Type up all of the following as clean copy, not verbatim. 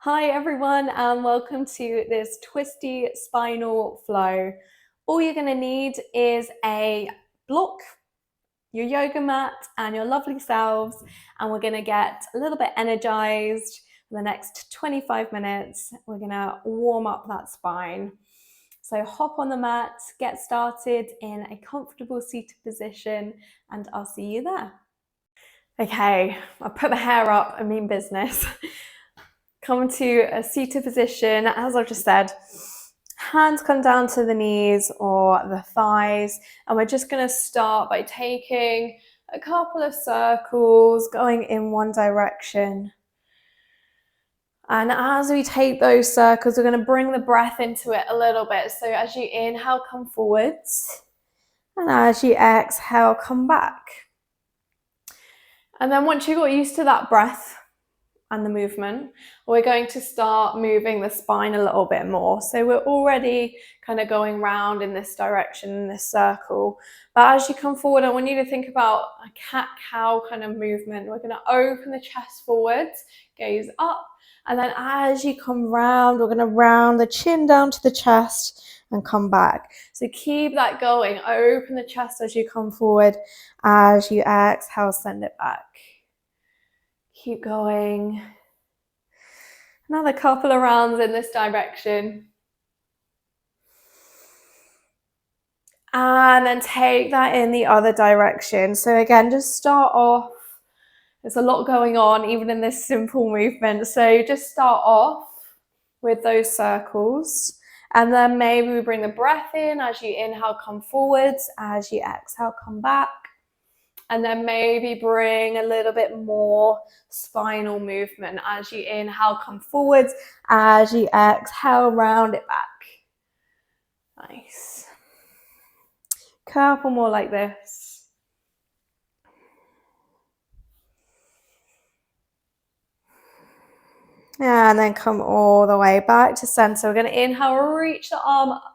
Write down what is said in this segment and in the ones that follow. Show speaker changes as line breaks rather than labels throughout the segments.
Hi everyone and welcome to this twisty spinal flow. All you're going to need is a block, your yoga mat and your lovely selves, and we're going to get a little bit energized for the next 25 minutes. We're going to warm up that spine. So hop on the mat, get started in a comfortable seated position, and I'll see you there. Okay, I put the hair up, I mean business. Come to a seated position, as I've just said. Hands come down to the knees or the thighs, and we're just going to start by taking a couple of circles going in one direction. And as we take those circles, we're going to bring the breath into it a little bit. So as you inhale, come forwards, and as you exhale, come back. And then once you got used to that breath and the movement, we're going to start moving the spine a little bit more. So we're already kind of going round in this direction, in this circle. But as you come forward, I want you to think about a cat-cow kind of movement. We're going to open the chest forwards, gaze up, and then as you come round, we're going to round the chin down to the chest and come back. So keep that going. Open the chest as you come forward. As you exhale, send it back. Keep going. Another couple of rounds in this direction. And then take that in the other direction. So again, just start off. There's a lot going on even in this simple movement. So just start off with those circles. And then maybe we bring the breath in. As you inhale, come forwards. As you exhale, come back. And then maybe bring a little bit more spinal movement. As you inhale, come forwards. As you exhale, round it back. Nice. Couple more like this. And then come all the way back to center. We're going to inhale, reach the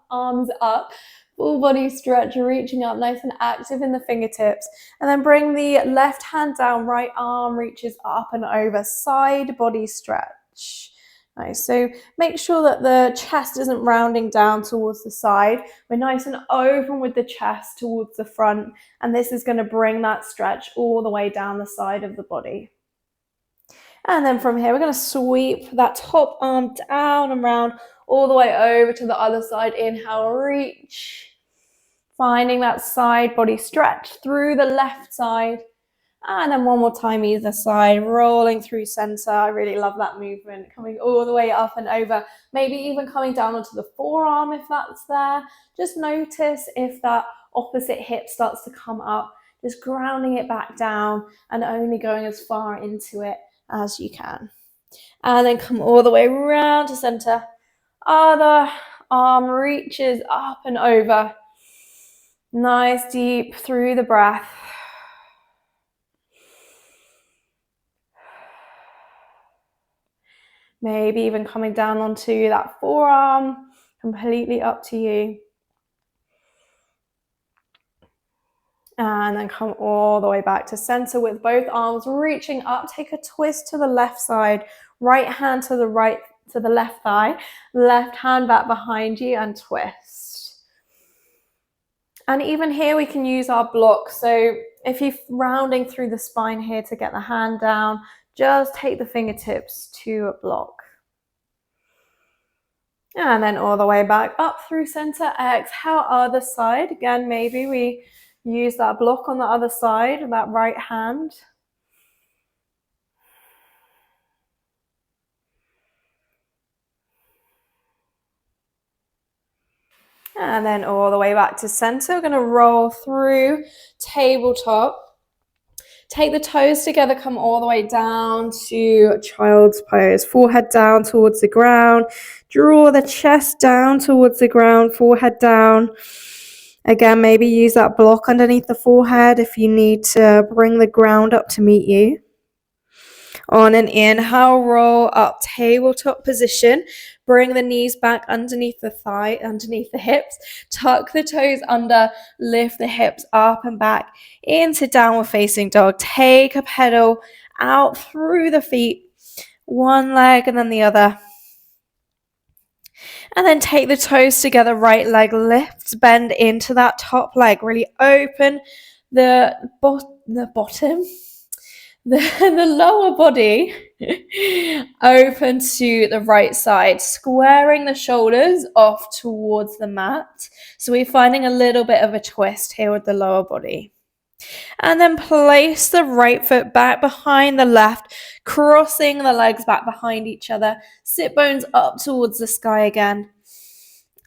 arms up. Full body stretch, reaching up nice and active in the fingertips. And then bring the left hand down, right arm reaches up and over, side body stretch. Nice. So make sure that the chest isn't rounding down towards the side. We're nice and open with the chest towards the front. And this is going to bring that stretch all the way down the side of the body. And then from here, we're going to sweep that top arm down and round all the way over to the other side. Inhale, reach. Finding that side body stretch through the left side. And then one more time, either side, rolling through center. I really love that movement. Coming all the way up and over. Maybe even coming down onto the forearm if that's there. Just notice if that opposite hip starts to come up. Just grounding it back down and only going as far into it as you can. And then come all the way around to center. Other arm reaches up and over. Nice deep through the breath. Maybe even coming down onto that forearm, completely up to you. And then come all the way back to center with both arms reaching up. Take a twist to the left side, right hand to the left thigh, left hand back behind you and twist. And even here we can use our block. So if you're rounding through the spine here to get the hand down, just take the fingertips to a block. And then all the way back up through center. Exhale, other side. Again, maybe we use that block on the other side, that right hand. And then all the way back to center. We're going to roll through tabletop. Take the toes together, come all the way down to child's pose. Forehead down towards the ground. Draw the chest down towards the ground, forehead down. Again, maybe use that block underneath the forehead if you need to bring the ground up to meet you. On an inhale, roll up, tabletop position. Bring the knees back underneath the thigh, underneath the hips. Tuck the toes under, lift the hips up and back into downward facing dog. Take a pedal out through the feet. one leg and then the other. And then take the toes together, right leg lifts, bend into that top leg, really open the bottom, the lower body open to the right side, squaring the shoulders off towards the mat. So we're finding a little bit of a twist here with the lower body. And then place the right foot back behind the left, crossing the legs back behind each other. Sit bones up towards the sky again.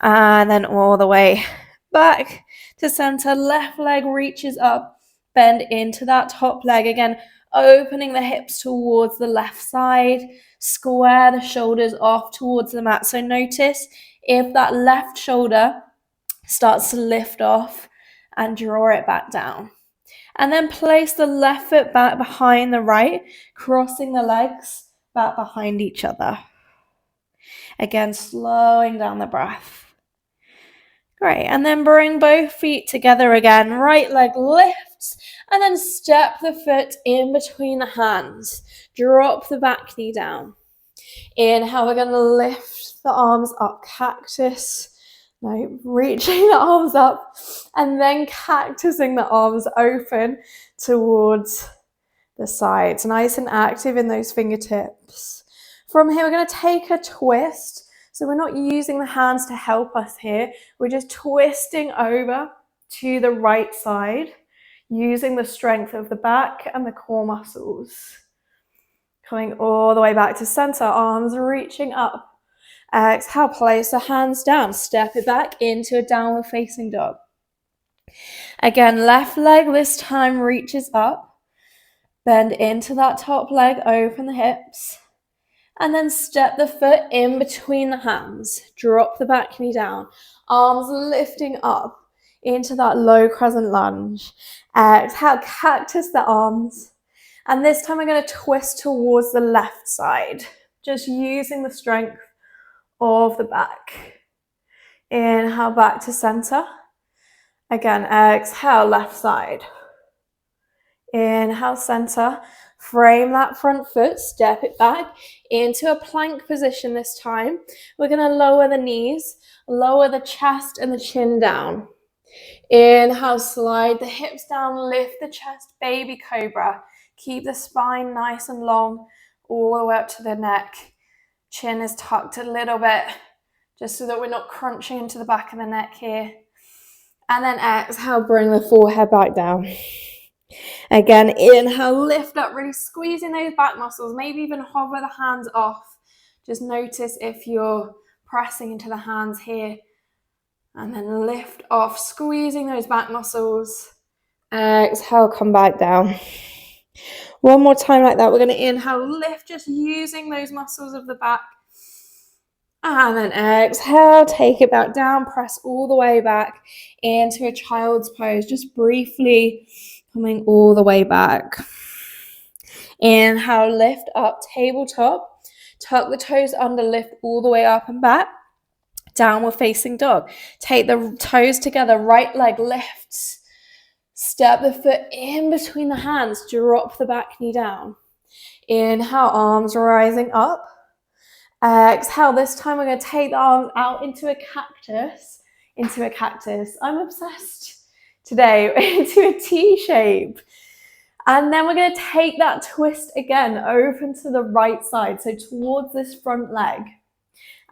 And then all the way back to center. Left leg reaches up. Bend into that top leg again, opening the hips towards the left side. Square the shoulders off towards the mat. So notice if that left shoulder starts to lift off and draw it back down. And then place the left foot back behind the right, crossing the legs back behind each other. Again, slowing down the breath. Great, and then bring both feet together again. Right leg lifts, and then step the foot in between the hands. Drop the back knee down. Inhale, we're going to lift the arms up, cactus. No, reaching the arms up and then cactusing the arms open towards the sides. Nice and active in those fingertips. From here, we're going to take a twist. So we're not using the hands to help us here. We're just twisting over to the right side, using the strength of the back and the core muscles. Coming all the way back to center, arms reaching up. Exhale, place the hands down, step it back into a downward facing dog. Again, left leg this time reaches up, bend into that top leg, open the hips, and then step the foot in between the hands, drop the back knee down, arms lifting up into that low crescent lunge. Exhale, cactus the arms, and this time we're going to twist towards the left side, just using the strength of the back. Inhale, back to center. Again, exhale, left side. Inhale, center. Frame that front foot, step it back into a plank position this time. We're going to lower the knees, lower the chest and the chin down. Inhale, slide the hips down, lift the chest, baby cobra. Keep the spine nice and long, all the way up to the neck. Chin is tucked a little bit, just so that we're not crunching into the back of the neck here. And then exhale, bring the forehead back down. Again, inhale, lift up, really squeezing those back muscles. Maybe even hover the hands off. Just notice if you're pressing into the hands here. And then lift off, squeezing those back muscles. Exhale, come back down. One more time like that. We're going to inhale, lift, just using those muscles of the back. And then exhale, take it back down, press all the way back into a child's pose, just briefly coming all the way back. Inhale, lift up, tabletop, tuck the toes under, lift all the way up and back. Downward facing dog. Take the toes together, right leg lifts. Step the foot in between the hands, drop the back knee down. Inhale, arms rising up. Exhale, this time we're going to take the arms out into a cactus. I'm obsessed today, into a T shape. And then we're going to take that twist again, open to the right side, so towards this front leg.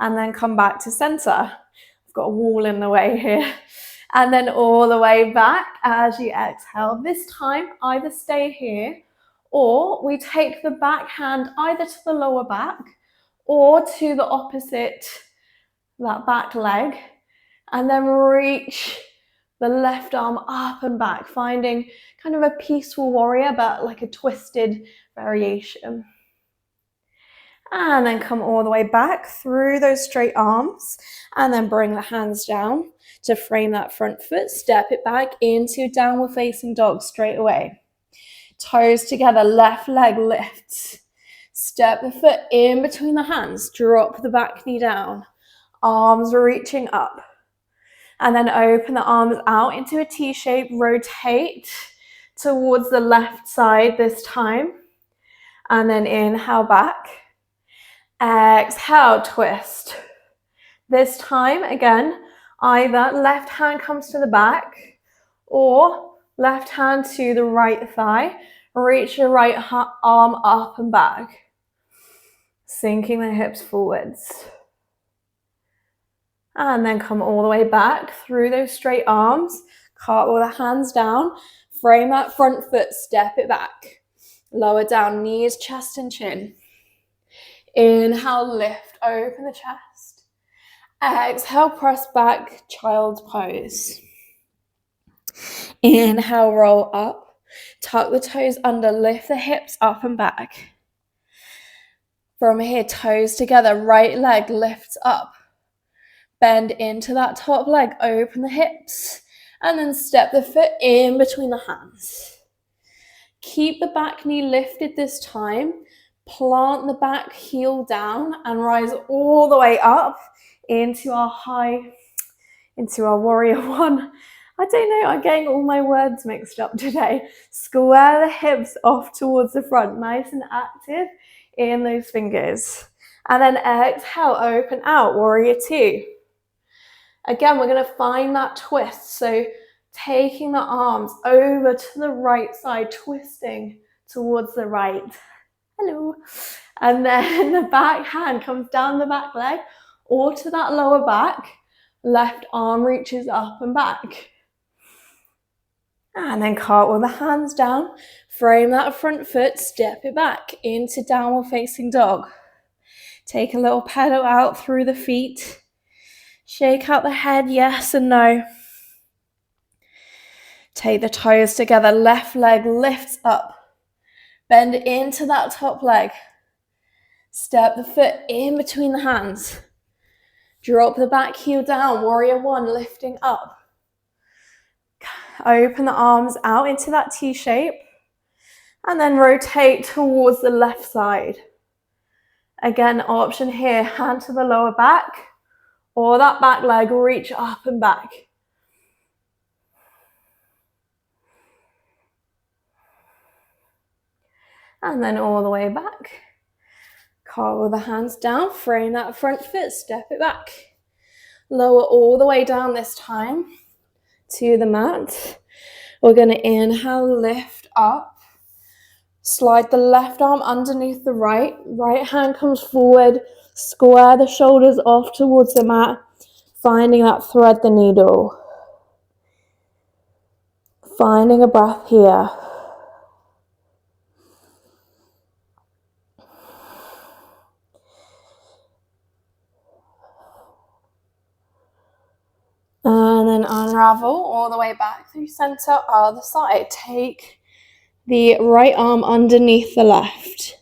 And then come back to center. I've got a wall in the way here. And then all the way back as you exhale. This time, either stay here or we take the back hand either to the lower back or to the opposite, that back leg, and then reach the left arm up and back, finding kind of a peaceful warrior, but like a twisted variation. And then come all the way back through those straight arms, and then bring the hands down to frame that front foot, step it back into downward facing dog straight away. Toes together, left leg lifts. Step the foot in between the hands, drop the back knee down, arms reaching up. And then open the arms out into a T shape, rotate towards the left side this time. And then inhale back. Exhale, twist. This time, again, either left hand comes to the back or left hand to the right thigh. Reach your right arm up and back. Sinking the hips forwards. And then come all the way back through those straight arms. Cartwheel the hands down. Frame that front foot, step it back. Lower down, knees, chest and chin. Inhale, lift, open the chest. Exhale, press back, child's pose. Inhale, roll up. Tuck the toes under, lift the hips up and back. From here, toes together, right leg lifts up. Bend into that top leg, open the hips, and then step the foot in between the hands. Keep the back knee lifted this time. Plant the back heel down and rise all the way up into our warrior one. I don't know, I'm getting all my words mixed up today. Square the hips off towards the front, nice and active in those fingers. And then exhale, open out, warrior two. Again, we're going to find that twist. So taking the arms over to the right side, twisting towards the right. Hello. And then the back hand comes down the back leg or to that lower back. Left arm reaches up and back. And then cartwheel the hands down. Frame that front foot, step it back into downward facing dog. Take a little pedal out through the feet. Shake out the head, yes and no. Take the toes together, left leg lifts up. Bend into that top leg. Step the foot in between the hands. Drop the back heel down, warrior one, lifting up. Open the arms out into that T shape. And then rotate towards the left side. Again, option here, hand to the lower back. Or that back leg, reach up and back. And then all the way back. Cartwheel the hands down, frame that front foot, step it back. Lower all the way down this time to the mat. We're going to inhale, lift up. Slide the left arm underneath the right. Right hand comes forward. Square the shoulders off towards the mat. Finding that thread the needle. Finding a breath here. And then unravel all the way back through center, other side. Take the right arm underneath the left.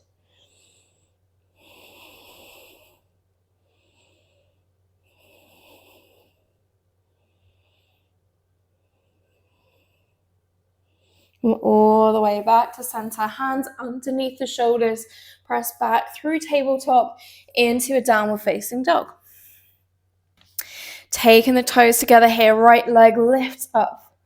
And all the way back to center, hands underneath the shoulders, press back through tabletop into a downward facing dog. Taking the toes together here, right leg lifts up.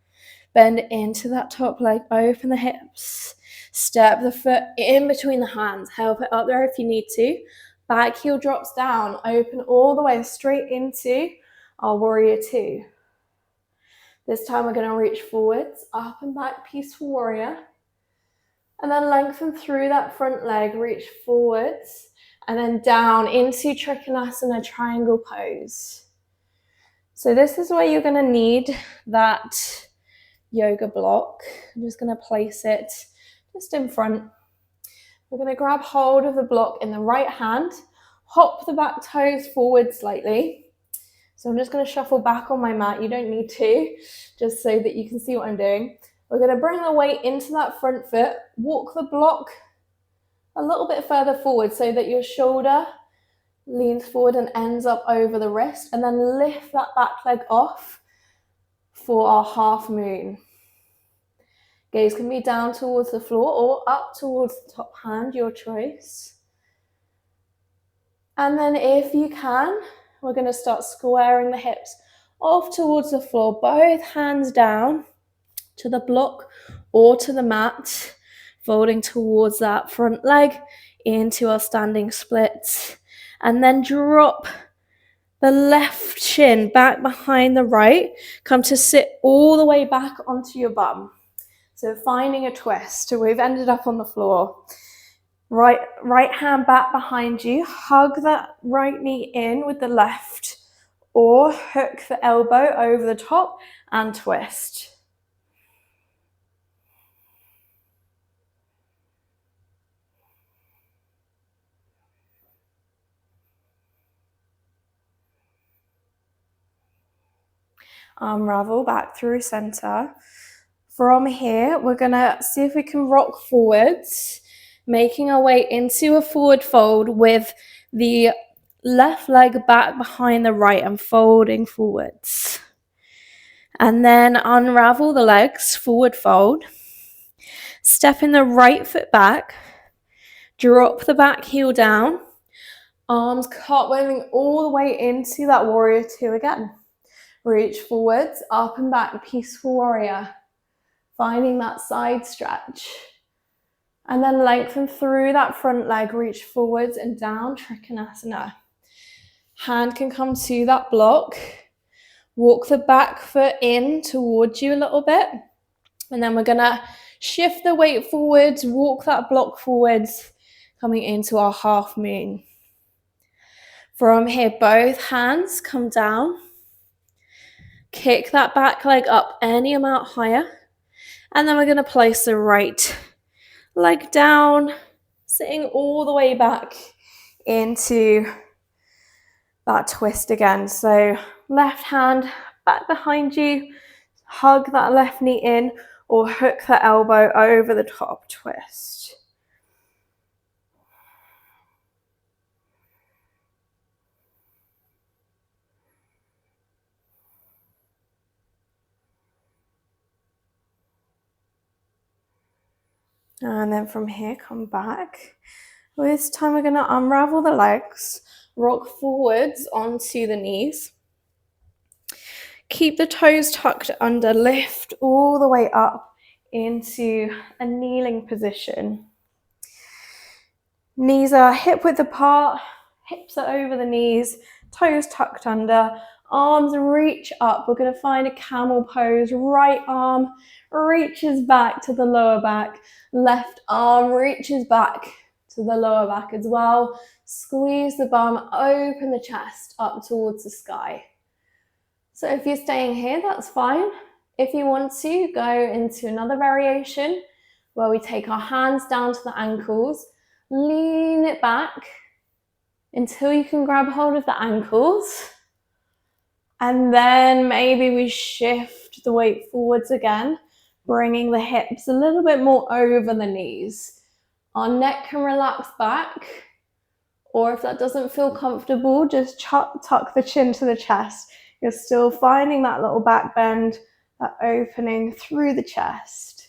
Bend into that top leg, open the hips. Step the foot in between the hands. Help it up there if you need to. Back heel drops down. Open all the way straight into our warrior two. This time we're going to reach forwards, up and back, peaceful warrior. And then lengthen through that front leg, reach forwards. And then down into Trikonasana, triangle pose. So this is where you're going to need that yoga block. I'm just going to place it just in front. We're going to grab hold of the block in the right hand, hop the back toes forward slightly. So I'm just going to shuffle back on my mat. You don't need to, just so that you can see what I'm doing. We're going to bring the weight into that front foot, walk the block a little bit further forward so that your shoulder leans forward and ends up over the wrist, and then lift that back leg off for our half moon. Gaze can be down towards the floor or up towards the top hand, your choice. And then if you can, we're going to start squaring the hips off towards the floor, both hands down to the block or to the mat, folding towards that front leg into our standing splits. And then drop the left shin back behind the right. Come to sit all the way back onto your bum. So finding a twist. So we've ended up on the floor. Right hand back behind you. Hug that right knee in with the left, or hook the elbow over the top and twist. Unravel back through center. From here, we're gonna see if we can rock forwards, making our way into a forward fold with the left leg back behind the right and folding forwards. And then unravel the legs, forward fold. Stepping the right foot back, drop the back heel down, arms cartwheeling all the way into that warrior two again. Reach forwards, up and back, peaceful warrior. Finding that side stretch. And then lengthen through that front leg, reach forwards and down, Trikonasana. Hand can come to that block. Walk the back foot in towards you a little bit. And then we're gonna shift the weight forwards, walk that block forwards, coming into our half moon. From here, both hands come down. Kick that back leg up any amount higher. And then we're gonna place the right leg down, sitting all the way back into that twist again. So left hand back behind you, hug that left knee in, or hook the elbow over the top, twist. And then from here, come back. This time we're gonna unravel the legs, rock forwards onto the knees. Keep the toes tucked under, lift all the way up into a kneeling position. Knees are hip width apart, hips are over the knees, toes tucked under, arms reach up. We're going to find a camel pose. Right arm reaches back to the lower back, left arm reaches back to the lower back as well. Squeeze the bum, open the chest up towards the sky. So if you're staying here, that's fine. If you want to, go into another variation where we take our hands down to the ankles, lean it back until you can grab hold of the ankles. And then maybe we shift the weight forwards again, bringing the hips a little bit more over the knees. Our neck can relax back, or if that doesn't feel comfortable, just tuck the chin to the chest. You're still finding that little back bend, that opening through the chest.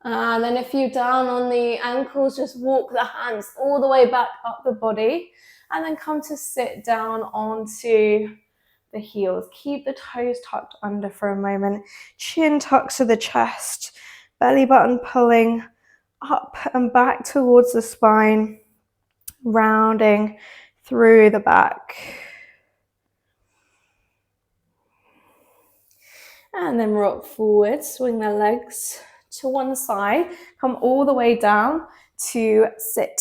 And then if you're down on the ankles, just walk the hands all the way back up the body and then come to sit down onto the heels. Keep the toes tucked under for a moment. Chin tucks to the chest, belly button pulling up and back towards the spine, rounding through the back. And then rock forward, swing the legs to one side, come all the way down to sit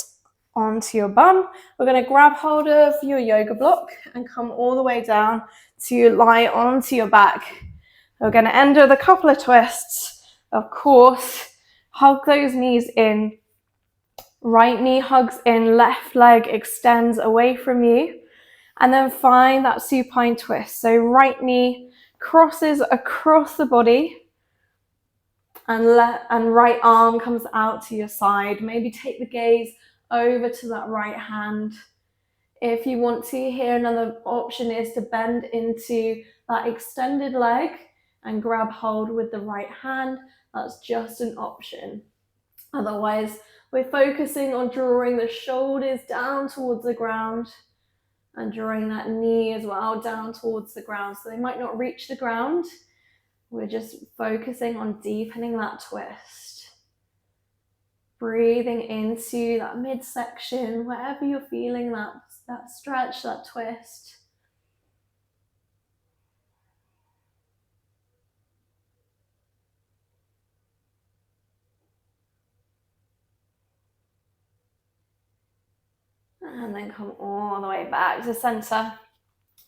onto your bum. We're going to grab hold of your yoga block and come all the way down to lie onto your back. We're going to end with a couple of twists. Of course, hug those knees in. Right knee hugs in, left leg extends away from you. And then find that supine twist. So right knee crosses across the body. And right arm comes out to your side. Maybe take the gaze over to that right hand. If you want to, here another option is to bend into that extended leg and grab hold with the right hand. That's just an option. Otherwise, we're focusing on drawing the shoulders down towards the ground and drawing that knee as well down towards the ground. So they might not reach the ground. We're just focusing on deepening that twist. Breathing into that midsection, wherever you're feeling that stretch, that twist. And then come all the way back to center.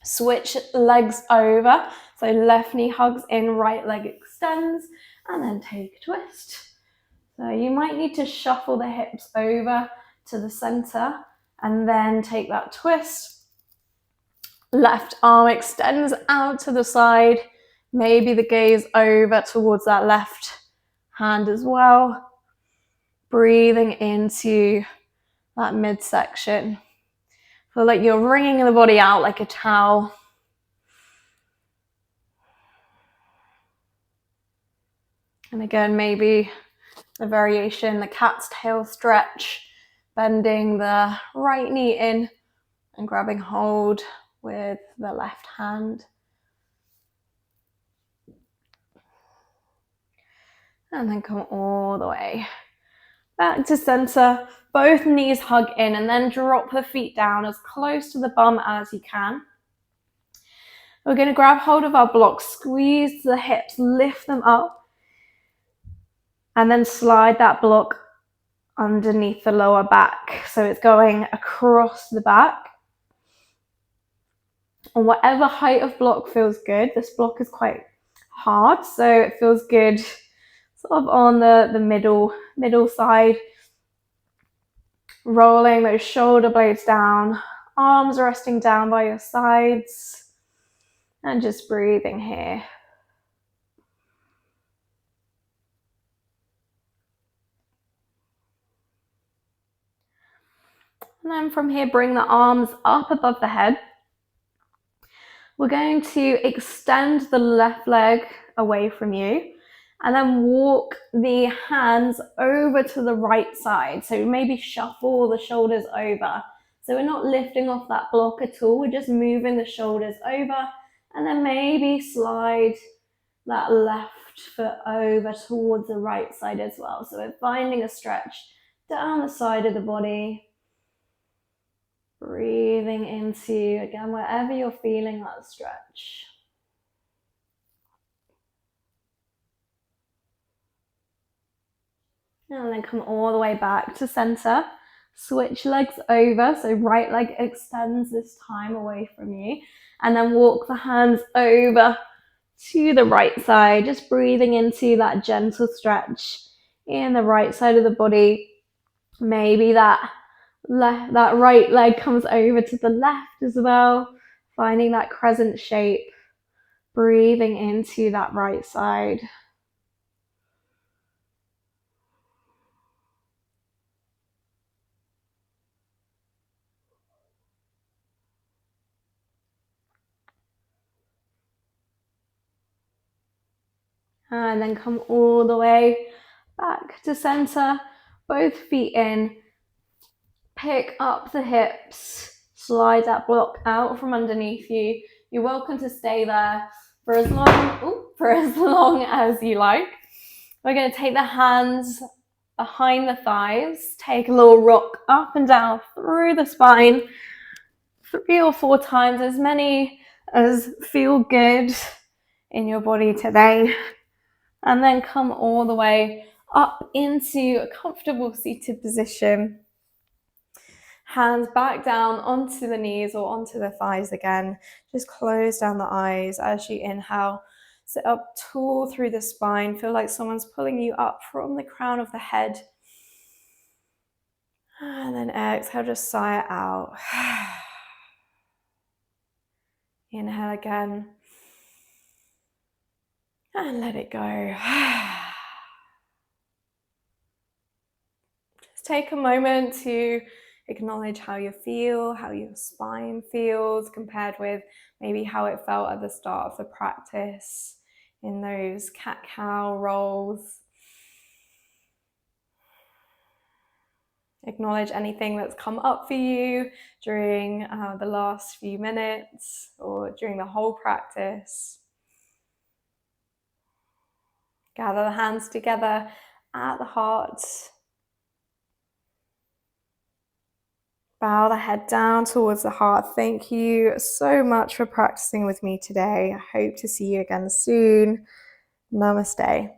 Switch legs over. So left knee hugs in, right leg extends, and then take a twist. So you might need to shuffle the hips over to the center and then take that twist. Left arm extends out to the side. Maybe the gaze over towards that left hand as well. Breathing into that midsection. Feel like you're wringing the body out like a towel. And again, maybe the variation, the cat's tail stretch, bending the right knee in and grabbing hold with the left hand. And then come all the way back to center. Both knees hug in and then drop the feet down as close to the bum as you can. We're going to grab hold of our blocks, squeeze the hips, lift them up, and then slide that block underneath the lower back. So it's going across the back. On whatever height of block feels good. This block is quite hard, so it feels good sort of on the middle side. Rolling those shoulder blades down, arms resting down by your sides, and just breathing here. And then from here, bring the arms up above the head. We're going to extend the left leg away from you and then walk the hands over to the right side. So maybe shuffle the shoulders over. So we're not lifting off that block at all. We're just moving the shoulders over and then maybe slide that left foot over towards the right side as well. So we're finding a stretch down the side of the body. Breathing into, again, wherever you're feeling that stretch. And then come all the way back to center. Switch legs over, so right leg extends this time away from you. And then walk the hands over to the right side, just breathing into that gentle stretch in the right side of the body. Maybe that right leg comes over to the left as well, finding that crescent shape, breathing into that right side. And then come all the way back to center, both feet in. Pick up the hips, slide that block out from underneath you. You're welcome to stay there for as long as you like. We're going to take the hands behind the thighs, take a little rock up and down through the spine, 3 or 4 times, as many as feel good in your body today. And then come all the way up into a comfortable seated position. Hands back down onto the knees or onto the thighs again. Just close down the eyes as you inhale. Sit up tall through the spine. Feel like someone's pulling you up from the crown of the head. And then exhale, just sigh it out. Inhale again. And let it go. Just take a moment to acknowledge how you feel, how your spine feels compared with maybe how it felt at the start of the practice in those cat-cow rolls. Acknowledge anything that's come up for you during the last few minutes or during the whole practice. Gather the hands together at the heart. Bow the head down towards the heart. Thank you so much for practicing with me today. I hope to see you again soon. Namaste.